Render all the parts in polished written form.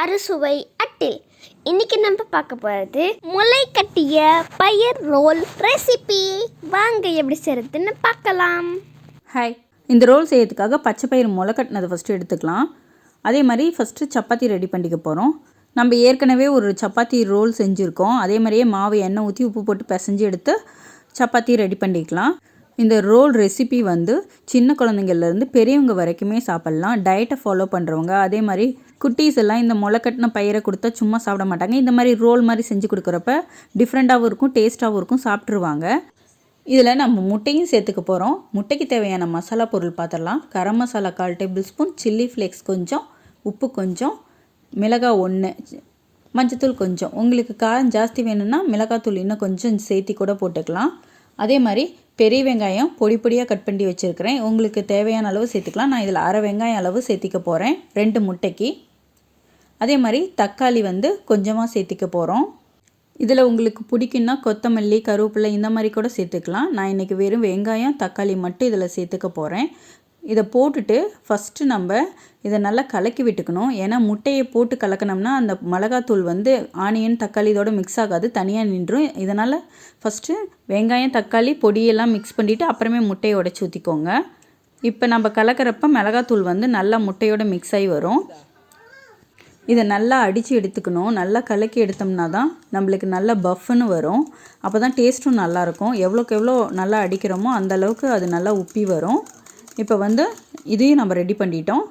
அறுசுவை அட்டில். இன்னைக்கு நம்ம பார்க்க போகிறது முளை கட்டிய பயிர் ரோல் ரெசிபி. வாங்க எப்படி செய்யறதுன்னு பார்க்கலாம். ஹாய், இந்த ரோல் செய்யறதுக்காக பச்சை பயிர் முளை கட்டினதை ஃபஸ்ட்டு எடுத்துக்கலாம். அதே மாதிரி ஃபஸ்ட்டு சப்பாத்தி ரெடி பண்ணிக்க போகிறோம். நம்ம ஏற்கனவே ஒரு சப்பாத்தி ரோல் செஞ்சுருக்கோம். அதே மாதிரியே மாவு எண்ணெய் ஊற்றி உப்பு போட்டு பிசைஞ்சு எடுத்து சப்பாத்தி ரெடி பண்ணிக்கலாம். இந்த ரோல் ரெசிபி வந்து சின்ன குழந்தைங்கள்லேருந்து பெரியவங்க வரைக்குமே சாப்பிட்லாம். டயட்டை ஃபாலோ பண்ணுறவங்க, அதே மாதிரி குட்டீஸ் எல்லாம் இந்த முளைக்கட்டின பயிரை கொடுத்தா சும்மா சாப்பிட மாட்டாங்க. இந்த மாதிரி ரோல் மாதிரி செஞ்சு கொடுக்குறப்ப டிஃப்ரெண்ட்டாகவும் இருக்கும், டேஸ்ட்டாகவும் இருக்கும், சாப்பிட்ருவாங்க. இதில் நம்ம முட்டையும் சேர்த்துக்க போகிறோம். முட்டைக்கு தேவையான மசாலா பொருள் பார்த்துடலாம். Garam masala 1/4 tablespoon, chilli flakes கொஞ்சம், உப்பு கொஞ்சம், மிளகாய் 1, மஞ்சத்தூள் கொஞ்சம். உங்களுக்கு காரம் ஜாஸ்தி வேணும்னா மிளகாத்தூள் இன்னும் கொஞ்சம் சேர்த்தி கூட போட்டுக்கலாம். அதே மாதிரி பெரிய வெங்காயம் பொடி பொடியாக கட் பண்ணி வச்சுருக்கிறேன். உங்களுக்கு தேவையான அளவு சேர்த்துக்கலாம். நான் இதில் அரை வெங்காயம் அளவு சேர்த்திக்க போகிறேன் 2 முட்டைக்கு. அதே மாதிரி தக்காளி வந்து கொஞ்சமாக சேர்த்திக்க போகிறோம். இதில் உங்களுக்கு பிடிக்குன்னா கொத்தமல்லி, கருவேப்பிலை இந்த மாதிரி கூட சேர்த்துக்கலாம். நான் இன்றைக்கி வெறும் வெங்காயம் தக்காளி மட்டும் இதில் சேர்த்துக்க போகிறேன். இதை போட்டுட்டு ஃபஸ்ட்டு நம்ம இதை நல்லா கலக்கி விட்டுக்கணும். ஏன்னா முட்டையை போட்டு கலக்கினோம்னா அந்த மிளகாத்தூள் வந்து ஆனியன் தக்காளி இதோட மிக்ஸ் ஆகாது, தனியாக நின்றும். இதனால் ஃபஸ்ட்டு வெங்காயம் தக்காளி பொடியெல்லாம் மிக்ஸ் பண்ணிவிட்டு அப்புறமே முட்டையை உடச்சி ஊற்றிக்கோங்க. இப்போ நம்ம கலக்கிறப்ப மிளகாத்தூள் வந்து நல்லா முட்டையோட மிக்ஸ் ஆகி வரும். இதை நல்லா அடித்து எடுத்துக்கணும். நல்லா கலக்கி எடுத்தோம்னா தான் நம்மளுக்கு நல்லா பஃப்னு வரும். அப்போ தான் டேஸ்ட்டும் நல்லாயிருக்கும். எவ்வளோக்கு எவ்வளோ நல்லா அடிக்கிறோமோ அந்தளவுக்கு அது நல்லா உப்பி வரும். இப்போ வந்து இதையும் நம்ம ரெடி பண்ணிட்டோம்.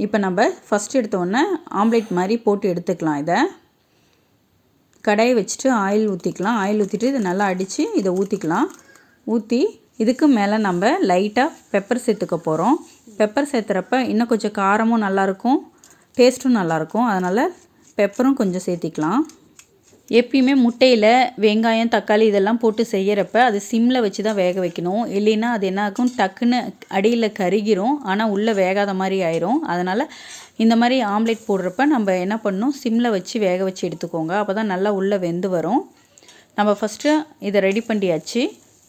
இப்போ நம்ம ஃபஸ்ட்டு எடுத்தோடனே ஆம்லேட் மாதிரி போட்டு எடுத்துக்கலாம். இதை கடாயை வச்சுட்டு ஆயில் ஊற்றிக்கலாம். ஆயில் ஊற்றிட்டு இதை நல்லா அடித்து இதை ஊற்றிக்கலாம். ஊற்றி இதுக்கு மேலே நம்ம லைட்டாக பெப்பர் சேர்த்துக்க போகிறோம். பெப்பர் சேர்த்துறப்ப இன்னும் கொஞ்சம் காரமும் நல்லாயிருக்கும், டேஸ்ட்டும் நல்லாயிருக்கும். அதனால் பெப்பரும் கொஞ்சம் சேர்த்திக்கலாம். எப்பயுமே முட்டையில் வெங்காயம் தக்காளி இதெல்லாம் போட்டு செய்கிறப்ப அது சிம்மில் வச்சு தான் வேக வைக்கணும். இல்லைன்னா அது என்ன ஆகும், டக்குன்னு அடியில் கருகிரும், ஆனால் உள்ளே வேகாத மாதிரி ஆயிரும். அதனால் இந்த மாதிரி ஆம்லேட் போடுறப்ப நம்ம என்ன பண்ணணும், சிம்மில் வச்சு வேக வச்சு எடுத்துக்கோங்க. அப்போ தான் நல்லா உள்ளே வெந்து வரும். நம்ம ஃபஸ்ட்டு இதை ரெடி பண்ணியாச்சு.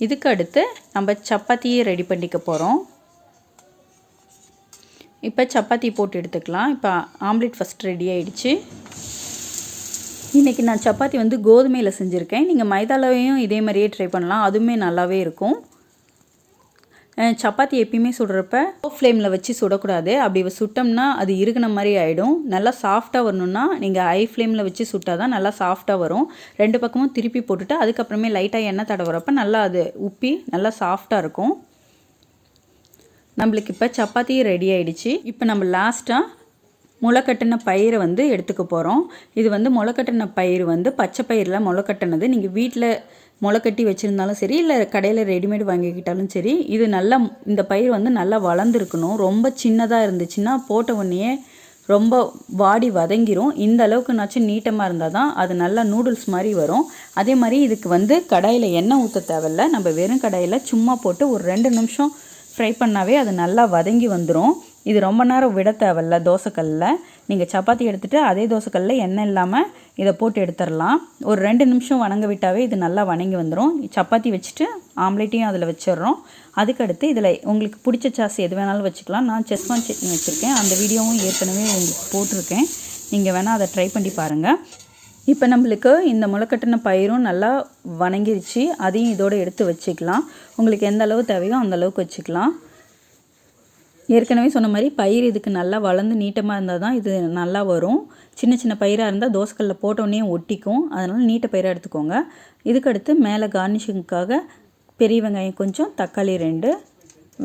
இதுக்கு அடுத்து நம்ம சப்பாத்தியை ரெடி பண்ணிக்க போகிறோம். இப்போ சப்பாத்தி போட்டு எடுத்துக்கலாம். இப்போ ஆம்லேட் ஃபஸ்ட் ரெடி ஆகிடுச்சு. இன்றைக்கி நான் சப்பாத்தி வந்து கோதுமையில் செஞ்சுருக்கேன். நீங்கள் மைதாலையும் இதே மாதிரியே ட்ரை பண்ணலாம், அதுவுமே நல்லாவே இருக்கும். சப்பாத்தி எப்பயுமே சுடுறப்ப லோ ஃப்ளேமில் வச்சு சுடக்கூடாது. அப்படி சுட்டோம்னா அது இறுகின மாதிரி ஆகிடும். நல்லா சாஃப்டாக வரணுன்னா நீங்கள் ஹை ஃப்ளேமில் வச்சு சுட்டால் தான் நல்லா சாஃப்டாக வரும். 2 பக்கமும் திருப்பி போட்டுட்டு அதுக்கப்புறமே லைட்டாக எண்ணெய் தடவுறப்ப நல்லா அது உப்பி நல்லா சாஃப்டாக இருக்கும். நம்மளுக்கு இப்போ சப்பாத்தி ரெடி ஆகிடுச்சு. இப்போ நம்ம லாஸ்ட்டாக முளைக்கட்டின பயிரை வந்து எடுத்துக்க போகிறோம். இது வந்து முளைக்கட்டின பயிர் வந்து பச்சை பயிரில் முளைக்கட்டினது. நீங்கள் வீட்டில் முளைக்கட்டி வச்சுருந்தாலும் சரி, இல்லை கடையில் ரெடிமேட் வாங்கிக்கிட்டாலும் சரி, இது நல்லா இந்த பயிர் வந்து நல்லா வளர்ந்துருக்கணும். ரொம்ப சின்னதாக இருந்துச்சுன்னா போட்ட உடனே ரொம்ப வாடி வதங்கிரும். இந்த அளவுக்குனாச்சும் நீட்டமாக இருந்தால் தான் அது நல்லா நூடுல்ஸ் மாதிரி வரும். அதே மாதிரி இதுக்கு வந்து கடாயில் எண்ணெய் ஊற்ற தேவையில்ல. நம்ம வெறும் கடாயில் சும்மா போட்டு ஒரு 2 நிமிஷம் ஃப்ரை பண்ணாவே அது நல்லா வதங்கி வந்துடும். இது ரொம்ப நேரம் விட தேவையில்ல. தோசைக்கல்லில் நீங்கள் சப்பாத்தி எடுத்துகிட்டு அதே தோசைக்கல்லில் எண்ணெய் இல்லாமல் இதை போட்டு எடுத்துடலாம். ஒரு 2 நிமிஷம் வணங்க விட்டாவே இது நல்லா வணங்கி வந்துடும். சப்பாத்தி வச்சுட்டு ஆம்லேட்டையும் அதில் வச்சிடுறோம். அதுக்கடுத்து இதில் உங்களுக்கு பிடிச்ச சாஸ் எது வேணாலும் வச்சுக்கலாம். நான் செஸ்வான் சட்னி வச்சுருக்கேன். அந்த வீடியோவும் ஏற்கனவே உங்களுக்கு போட்டிருக்கேன். நீங்கள் வேணால் அதை ட்ரை பண்ணி பாருங்கள். இப்போ நம்மளுக்கு இந்த முளைக்கட்டின பயிரும் நல்லா வணங்கிருச்சு. அதையும் இதோடு எடுத்து வச்சுக்கலாம். உங்களுக்கு எந்த அளவு தேவையோ அந்த அளவுக்கு வச்சுக்கலாம். ஏற்கனவே சொன்ன மாதிரி பயிர் இதுக்கு நல்லா வளர்ந்து நீட்டமாக இருந்தால் தான் இது நல்லா வரும். சின்ன சின்ன பயிராக இருந்தால் தோசைக்கல்லில் போட்டோடனே ஒட்டிக்கும். அதனால் நீட்ட பயிராக எடுத்துக்கோங்க. இதுக்கடுத்து மேலே கார்னிஷிங்காக பெரிய வெங்காயம் கொஞ்சம், தக்காளி 2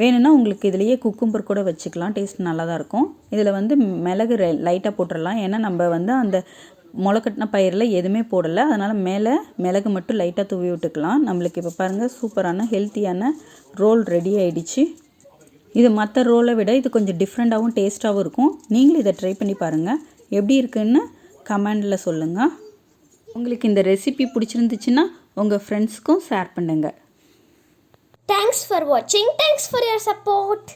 வேணும்னா உங்களுக்கு இதிலையே குக்கும்பர் கூட வச்சுக்கலாம். டேஸ்ட் நல்லா தான் இருக்கும். இதில் வந்து மிளகு லைட்டாக போட்டுடலாம். ஏன்னா நம்ம வந்து அந்த முளைக்கட்டின பயிரில் எதுவுமே போடலை. அதனால் மேலே மிளகு மட்டும் லைட்டாக தூவி விட்டுக்கலாம். நம்மளுக்கு இப்போ பாருங்கள், சூப்பரான ஹெல்த்தியான ரோல் ரெடி ஆகிடுச்சு. இது மற்ற ரோலை விட இது கொஞ்சம் டிஃப்ரெண்ட்டாகவும் டேஸ்ட்டாகவும் இருக்கும். நீங்களும் இதை ட்ரை பண்ணி பாருங்கள். எப்படி இருக்குன்னு கமெண்டில் சொல்லுங்கள். உங்களுக்கு இந்த ரெசிபி பிடிச்சிருந்துச்சுன்னா உங்கள் ஃப்ரெண்ட்ஸ்க்கும் ஷேர் பண்ணுங்கள். தேங்க்ஸ் ஃபார் வாட்சிங். Thanks for your support.